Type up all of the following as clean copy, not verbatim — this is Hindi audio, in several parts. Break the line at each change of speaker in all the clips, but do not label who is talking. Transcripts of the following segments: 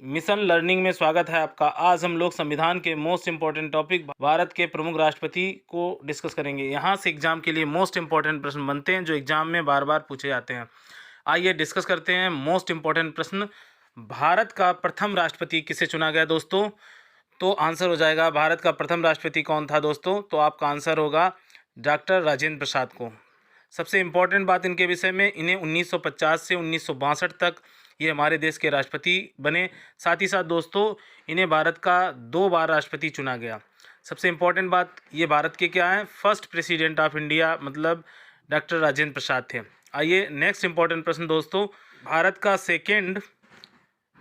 मिशन लर्निंग में स्वागत है आपका। आज हम लोग संविधान के मोस्ट इम्पॉर्टेंट टॉपिक भारत के प्रमुख राष्ट्रपति को डिस्कस करेंगे। यहाँ से एग्जाम के लिए मोस्ट इम्पॉर्टेंट प्रश्न बनते हैं जो एग्जाम में बार बार पूछे जाते हैं। आइए डिस्कस करते हैं मोस्ट इम्पॉर्टेंट प्रश्न। भारत का प्रथम राष्ट्रपति किसे चुना गया दोस्तों? तो आंसर हो जाएगा भारत का प्रथम राष्ट्रपति कौन था दोस्तों? तो आपका आंसर होगा डॉक्टर राजेंद्र प्रसाद को। सबसे इम्पॉर्टेंट बात इनके विषय में, इन्हें 1950 से 1962 तक ये हमारे देश के राष्ट्रपति बने। साथ ही साथ दोस्तों इन्हें भारत का 2 बार राष्ट्रपति चुना गया। सबसे इम्पॉर्टेंट बात, ये भारत के क्या हैं? फर्स्ट प्रेसिडेंट ऑफ इंडिया मतलब डॉक्टर राजेंद्र प्रसाद थे। आइए नेक्स्ट इम्पॉर्टेंट प्रश्न दोस्तों, भारत का सेकेंड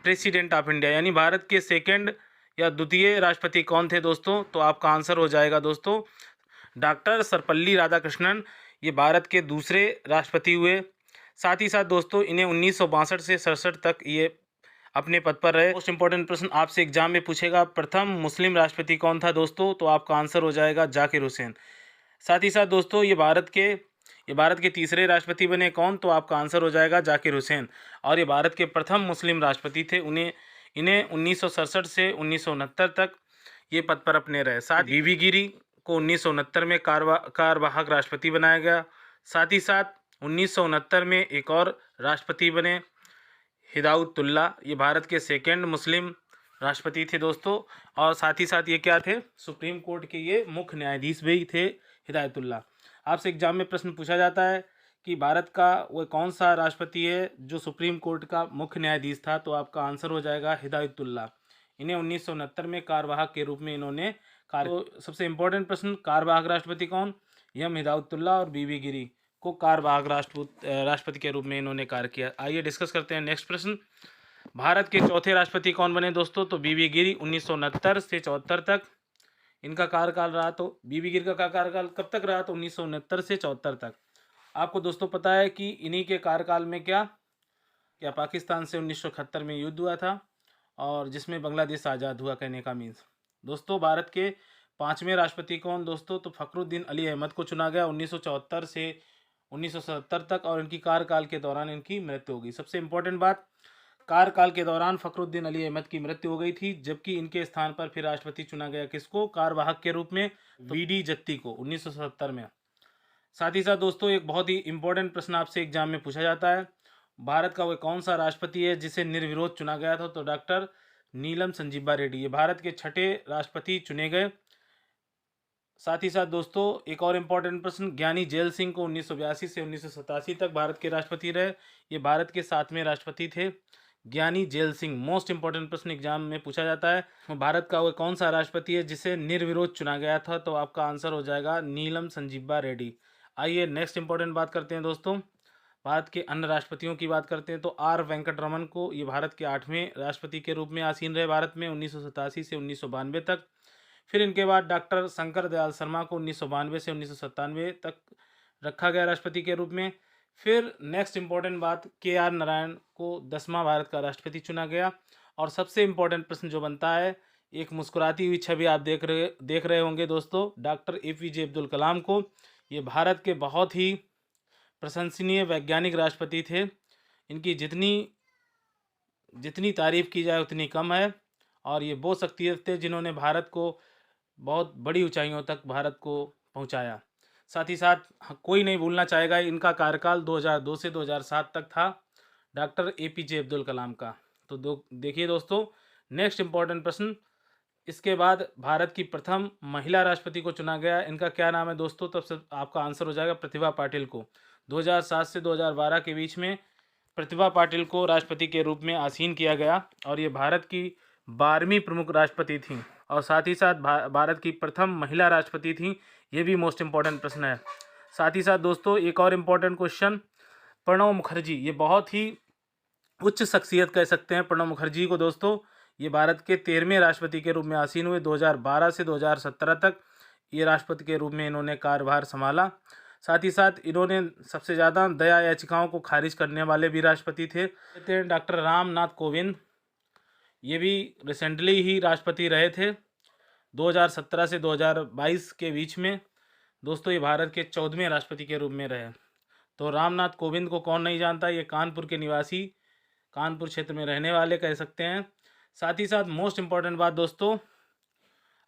प्रेसिडेंट ऑफ इंडिया यानी भारत के सेकेंड या द्वितीय राष्ट्रपति कौन थे दोस्तों? तो आपका आंसर हो जाएगा दोस्तों डॉक्टर सर्वपल्ली राधाकृष्णन। ये भारत के दूसरे राष्ट्रपति हुए। साथ ही साथ दोस्तों इन्हें 1962 से 67 तक ये अपने पद पर रहे। मोस्ट इंपॉर्टेंट प्रश्न आपसे एग्जाम में पूछेगा, प्रथम मुस्लिम राष्ट्रपति कौन था दोस्तों? तो आपका आंसर हो जाएगा जाकिर हुसैन। साथ ही साथ दोस्तों ये भारत के तीसरे राष्ट्रपति बने कौन? तो आपका आंसर हो जाएगा जाकिर हुसैन। और ये भारत के प्रथम मुस्लिम राष्ट्रपति थे। इन्हें 1967 से 1969 तक ये पद पर अपने रहे। साथ बीबी गिरी को 1969 में कार्यवाहक राष्ट्रपति बनाया गया। साथ ही साथ 1969 में एक और राष्ट्रपति बने हिदायतुल्ला, ये भारत के सेकेंड मुस्लिम राष्ट्रपति थे दोस्तों। और साथ ही साथ ये क्या थे? सुप्रीम कोर्ट के ये मुख्य न्यायाधीश भी थे हिदायतुल्ला। आपसे एग्जाम में प्रश्न पूछा जाता है कि भारत का वो कौन सा राष्ट्रपति है जो सुप्रीम कोर्ट का मुख्य न्यायाधीश था? तो आपका आंसर हो जाएगा हिदायतुल्ला। इन्हें 1969 में कार्यवाहक के रूप में इन्होंने तो सबसे इम्पोर्टेंट प्रश्न, कार्यवाहक राष्ट्रपति कौन? एम हिदायतुल्ला और बीबी गिरी को कार्यवाहक राष्ट्रपति के रूप में इन्होंने कार्य किया। आइए डिस्कस करते हैं नेक्स्ट प्रश्न, भारत के चौथे राष्ट्रपति कौन बने दोस्तों? तो बीबी गिरी 1969 से 74 तक इनका कार्यकाल रहा। तो बीबी गिरी का कार्यकाल कब तक रहा? तो 1969 से 74 तक। आपको दोस्तों पता है कि इन्हीं के कार्यकाल में क्या पाकिस्तान से 1971 में युद्ध हुआ था और जिसमें बांग्लादेश आज़ाद हुआ, कहने का मीन्स। दोस्तों भारत के 5वें राष्ट्रपति कौन दोस्तों? तो फखरुद्दीन अली अहमद को चुना गया 1974 से 1977 तक और इनकी कार्यकाल के दौरान इनकी मृत्यु हो गई। सबसे इम्पोर्टेंट बात, कार्यकाल के दौरान फखरुद्दीन अली अहमद की मृत्यु हो गई थी, जबकि इनके स्थान पर फिर राष्ट्रपति चुना गया किसको कार्यवाहक के रूप में? बीडी जत्ती को 1977 में। साथ ही साथ दोस्तों एक बहुत ही इंपॉर्टेंट प्रश्न आपसे एग्जाम में पूछा जाता है, भारत का वह कौन सा राष्ट्रपति है जिसे निर्विरोध चुना गया था? तो डॉक्टर नीलम संजीवा रेड्डी, ये भारत के 6ठे राष्ट्रपति चुने गए। साथ ही साथ दोस्तों एक और इम्पॉर्टेंट प्रश्न, ज्ञानी जेल सिंह को 1982 से 1987 तक भारत के राष्ट्रपति रहे। ये भारत के 7वें राष्ट्रपति थे ज्ञानी जेल सिंह। मोस्ट इंपॉर्टेंट प्रश्न एग्जाम में पूछा जाता है, भारत का वह कौन सा राष्ट्रपति है जिसे निर्विरोध चुना गया था? तो आपका आंसर हो जाएगा नीलम संजीवा रेड्डी। आइए नेक्स्ट इंपॉर्टेंट बात करते हैं दोस्तों, भारत के अन्य राष्ट्रपतियों की बात करते हैं। तो आर वेंकट रमन को, ये भारत के 8वें राष्ट्रपति के रूप में आसीन रहे भारत में 1987 से 1992 तक। फिर इनके बाद डॉक्टर शंकर दयाल शर्मा को 1992 से 1997 तक रखा गया राष्ट्रपति के रूप में। फिर नेक्स्ट इंपॉर्टेंट बात, के आर नारायण को 10वां भारत का राष्ट्रपति चुना गया। और सबसे इम्पोर्टेंट प्रश्न जो बनता है, एक मुस्कुराती हुई छवि आप देख रहे होंगे दोस्तों, डॉक्टर APJ अब्दुल कलाम को। ये भारत के बहुत ही प्रशंसनीय वैज्ञानिक राष्ट्रपति थे। इनकी जितनी तारीफ की जाए उतनी कम है। और ये वो शख्सियत थे जिन्होंने भारत को बहुत बड़ी ऊंचाइयों तक भारत को पहुंचाया। साथ ही साथ कोई नहीं भूलना चाहेगा इनका कार्यकाल 2002 से 2007 तक था डॉक्टर APJ अब्दुल कलाम का। तो देखिए दोस्तों नेक्स्ट इंपॉर्टेंट प्रश्न, इसके बाद भारत की प्रथम महिला राष्ट्रपति को चुना गया, इनका क्या नाम है दोस्तों? तब से आपका आंसर हो जाएगा प्रतिभा पाटिल को। 2007 से 2012 के बीच में प्रतिभा पाटिल को राष्ट्रपति के रूप में आसीन किया गया और ये भारत की 12वीं प्रमुख राष्ट्रपति थी और साथ ही साथ भारत की प्रथम महिला राष्ट्रपति थी। ये भी मोस्ट इम्पॉर्टेंट प्रश्न है। साथ ही साथ दोस्तों एक और इम्पॉर्टेंट क्वेश्चन, प्रणब मुखर्जी, ये बहुत ही उच्च शख्सियत कह सकते हैं प्रणब मुखर्जी को दोस्तों। ये भारत के 13वें राष्ट्रपति के रूप में आसीन हुए 2012 से 2017 तक ये राष्ट्रपति के रूप में इन्होंने कार्यभार संभाला। साथ ही साथ इन्होंने सबसे ज़्यादा दया याचिकाओं को खारिज करने वाले भी राष्ट्रपति थे। डॉक्टर रामनाथ कोविंद, ये भी रिसेंटली ही राष्ट्रपति रहे थे 2017 से 2022 के बीच में दोस्तों। ये भारत के 14वें राष्ट्रपति के रूप में रहे। तो रामनाथ कोविंद को कौन नहीं जानता, ये कानपुर के निवासी, कानपुर क्षेत्र में रहने वाले कह सकते हैं। साथ ही साथ मोस्ट इम्पॉर्टेंट बात दोस्तों,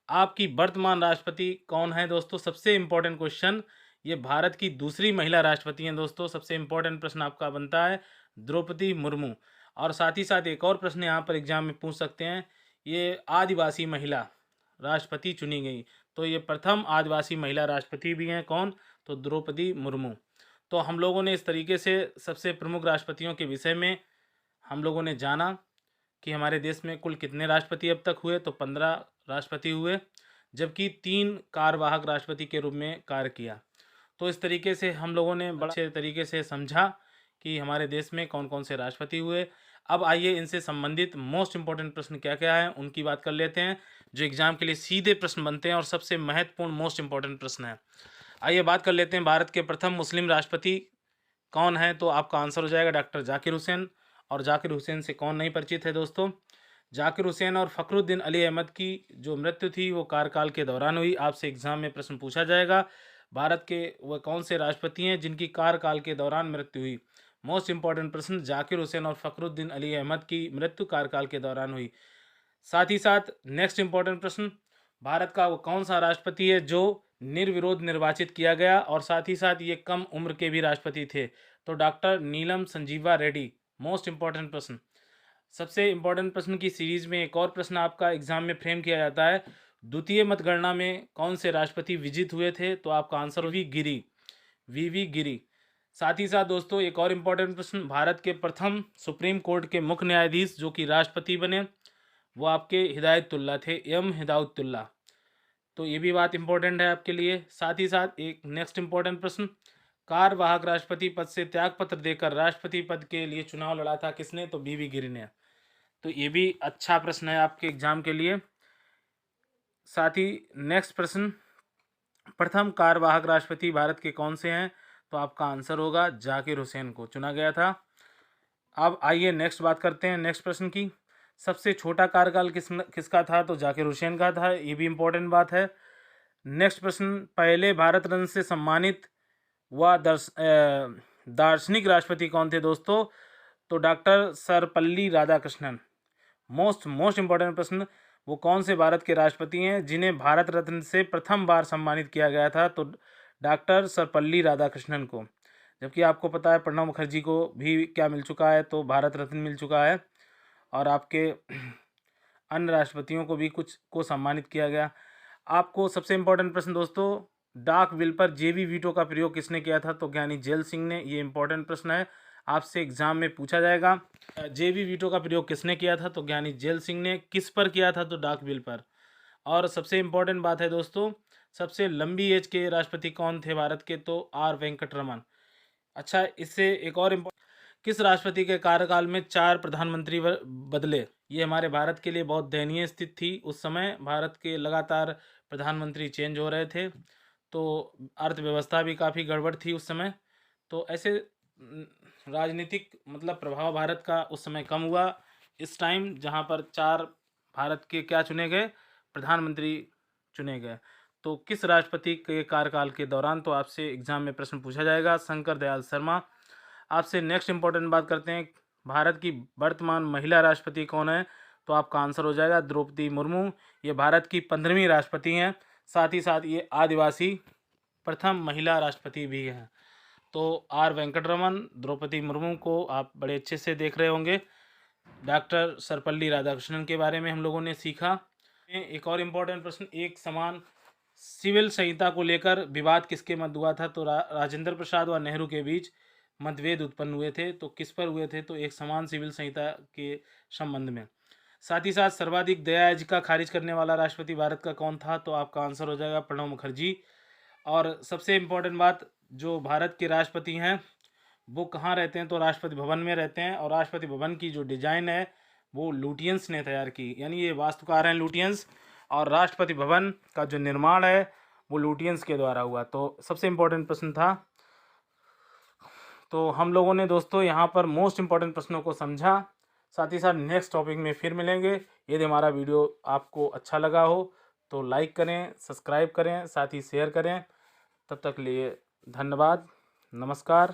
आपकी वर्तमान राष्ट्रपति कौन है दोस्तों? सबसे इम्पोर्टेंट क्वेश्चन, ये भारत की दूसरी महिला राष्ट्रपति हैं दोस्तों। सबसे इम्पोर्टेंट प्रश्न आपका बनता है द्रौपदी मुर्मू। और साथ ही साथ एक और प्रश्न यहाँ पर एग्जाम में पूछ सकते हैं, ये आदिवासी महिला राष्ट्रपति चुनी गई, तो ये प्रथम आदिवासी महिला राष्ट्रपति भी हैं कौन? तो द्रौपदी मुर्मू। तो हम लोगों ने इस तरीके से सबसे प्रमुख राष्ट्रपतियों के विषय में हम लोगों ने जाना कि हमारे देश में कुल कितने राष्ट्रपति अब तक हुए, तो 15 राष्ट्रपति हुए, जबकि 3 कार्यवाहक राष्ट्रपति के रूप में कार्य किया। तो इस तरीके से हम लोगों ने बड़े अच्छे तरीके से समझा कि हमारे देश में कौन कौन से राष्ट्रपति हुए। अब आइए इनसे संबंधित मोस्ट इम्पॉर्टेंट प्रश्न क्या क्या है उनकी बात कर लेते हैं, जो एग्जाम के लिए सीधे प्रश्न बनते हैं और सबसे महत्वपूर्ण मोस्ट इम्पॉर्टेंट प्रश्न है। आइए बात कर लेते हैं, भारत के प्रथम मुस्लिम राष्ट्रपति कौन है? तो आपका आंसर हो जाएगा डॉक्टर जाकिर हुसैन। और जाकिर हुसैन से कौन नहीं परिचित है दोस्तों? जाकिर हुसैन और फ़खरुद्दीन अली अहमद की जो मृत्यु थी वो कार्यकाल के दौरान हुई। आपसे एग्जाम में प्रश्न पूछा जाएगा, भारत के वह कौन से राष्ट्रपति हैं जिनकी कार्यकाल के दौरान मृत्यु हुई? मोस्ट इंपॉर्टेंट प्रश्न, जाकिर हुसैन और फ़खरुद्दीन अली अहमद की मृत्यु कार्यकाल के दौरान हुई। साथ ही साथ नेक्स्ट इंपॉर्टेंट प्रश्न, भारत का वो कौन सा राष्ट्रपति है जो निर्विरोध निर्वाचित किया गया और साथ ही साथ ये कम उम्र के भी राष्ट्रपति थे? तो doctor Neelam Sanjiva Reddy. Most important प्रश्न। सबसे इंपॉर्टेंट प्रश्न की सीरीज में एक और प्रश्न आपका एग्जाम में फ्रेम किया जाता है, द्वितीय मतगणना में कौन से राष्ट्रपति विजित हुए थे? तो आपका आंसर वी गिरी, वी गिरी। साथ ही साथ दोस्तों एक और इम्पोर्टेंट प्रश्न, भारत के प्रथम सुप्रीम कोर्ट के मुख्य न्यायाधीश जो कि राष्ट्रपति बने वो आपके हिदायतुल्ला थे, एम हिदायतुल्ला। तो ये भी बात इंपॉर्टेंट है आपके लिए। साथ ही साथ एक नेक्स्ट इंपॉर्टेंट प्रश्न, कार्यवाहक राष्ट्रपति पद से त्यागपत्र देकर राष्ट्रपति पद के लिए चुनाव लड़ा था किसने? तो बीवी गिरी ने। तो ये भी अच्छा प्रश्न है आपके एग्जाम के लिए। साथ ही नेक्स्ट प्रश्न, प्रथम कार्यवाहक राष्ट्रपति भारत के कौन से हैं? तो आपका आंसर होगा जाकिर हुसैन को चुना गया था। अब आइए नेक्स्ट बात करते हैं नेक्स्ट प्रश्न की, सबसे छोटा कार्यकाल किसका था? तो जाकिर हुसैन का था, ये भी इम्पोर्टेंट बात है। नेक्स्ट प्रश्न, पहले भारत रत्न से सम्मानित व दार्शनिक राष्ट्रपति कौन थे दोस्तों? तो doctor Sarvepalli Radhakrishnan. Most important प्रश्न, वो कौन से भारत के राष्ट्रपति हैं जिन्हें भारत रत्न से प्रथम बार सम्मानित किया गया था? तो डॉक्टर सर्वपल्ली राधाकृष्णन को। जबकि आपको पता है प्रणब मुखर्जी को भी क्या मिल चुका है? तो भारत रत्न मिल चुका है। और आपके अन्य राष्ट्रपतियों को भी कुछ को सम्मानित किया गया। आपको सबसे इम्पोर्टेंट प्रश्न दोस्तों, डाक बिल पर जेबी वीटो का प्रयोग किसने किया था? तो ज्ञानी जेल सिंह ने। ये इंपॉर्टेंट प्रश्न है, आपसे एग्जाम में पूछा जाएगा, जेबी वीटो का प्रयोग किसने किया था? तो ज्ञानी जेल सिंह ने। किस पर किया था? तो डाक बिल पर। और सबसे इम्पोर्टेंट बात है दोस्तों, सबसे लंबी एज के राष्ट्रपति कौन थे भारत के? तो आर वेंकटरमन। अच्छा, इससे एक और किस राष्ट्रपति के कार्यकाल में 4 प्रधानमंत्री बदले? ये हमारे भारत के लिए बहुत दयनीय स्थिति थी। उस समय भारत के लगातार प्रधानमंत्री चेंज हो रहे थे, तो अर्थव्यवस्था भी काफ़ी गड़बड़ थी उस समय। तो ऐसे राजनीतिक मतलब प्रभाव भारत का उस समय कम हुआ इस टाइम, जहाँ पर 4 भारत के क्या चुने गए? प्रधानमंत्री चुने गए। तो किस राष्ट्रपति के कार्यकाल के दौरान? तो आपसे एग्जाम में प्रश्न पूछा जाएगा, शंकर दयाल शर्मा। आपसे नेक्स्ट इंपॉर्टेंट बात करते हैं, भारत की वर्तमान महिला राष्ट्रपति कौन है? तो आपका आंसर हो जाएगा द्रौपदी मुर्मू। ये भारत की 15वीं राष्ट्रपति हैं। साथ ही साथ ये आदिवासी प्रथम महिला राष्ट्रपति भी हैं। तो आर वेंकटरमन, द्रौपदी मुर्मू को आप बड़े अच्छे से देख रहे होंगे। डॉक्टर सर्वपल्ली राधाकृष्णन के बारे में हम लोगों ने सीखा। एक और इम्पोर्टेंट प्रश्न, एक समान सिविल संहिता को लेकर विवाद किसके मध्य हुआ था? तो राजेंद्र प्रसाद व नेहरू के बीच मतभेद उत्पन्न हुए थे। तो किस पर हुए थे? तो एक समान सिविल संहिता के संबंध में। साथ ही साथ सर्वाधिक दया याचिका खारिज करने वाला राष्ट्रपति भारत का कौन था? तो आपका आंसर हो जाएगा प्रणब मुखर्जी। और सबसे इम्पोर्टेंट बात, जो भारत के राष्ट्रपति हैं वो कहाँ रहते हैं? तो राष्ट्रपति भवन में रहते हैं। और राष्ट्रपति भवन की जो डिजाइन है वो लुटियंस ने तैयार की, यानी ये वास्तुकार हैं लुटियंस, और राष्ट्रपति भवन का जो निर्माण है वो लुटियंस के द्वारा हुआ। तो सबसे इम्पोर्टेंट प्रश्न था। तो हम लोगों ने दोस्तों यहाँ पर मोस्ट इम्पॉर्टेंट प्रश्नों को समझा। साथ ही साथ नेक्स्ट टॉपिक में फिर मिलेंगे। यदि हमारा वीडियो आपको अच्छा लगा हो तो लाइक करें, सब्सक्राइब करें, साथ ही शेयर करें। तब तक लिए धन्यवाद, नमस्कार।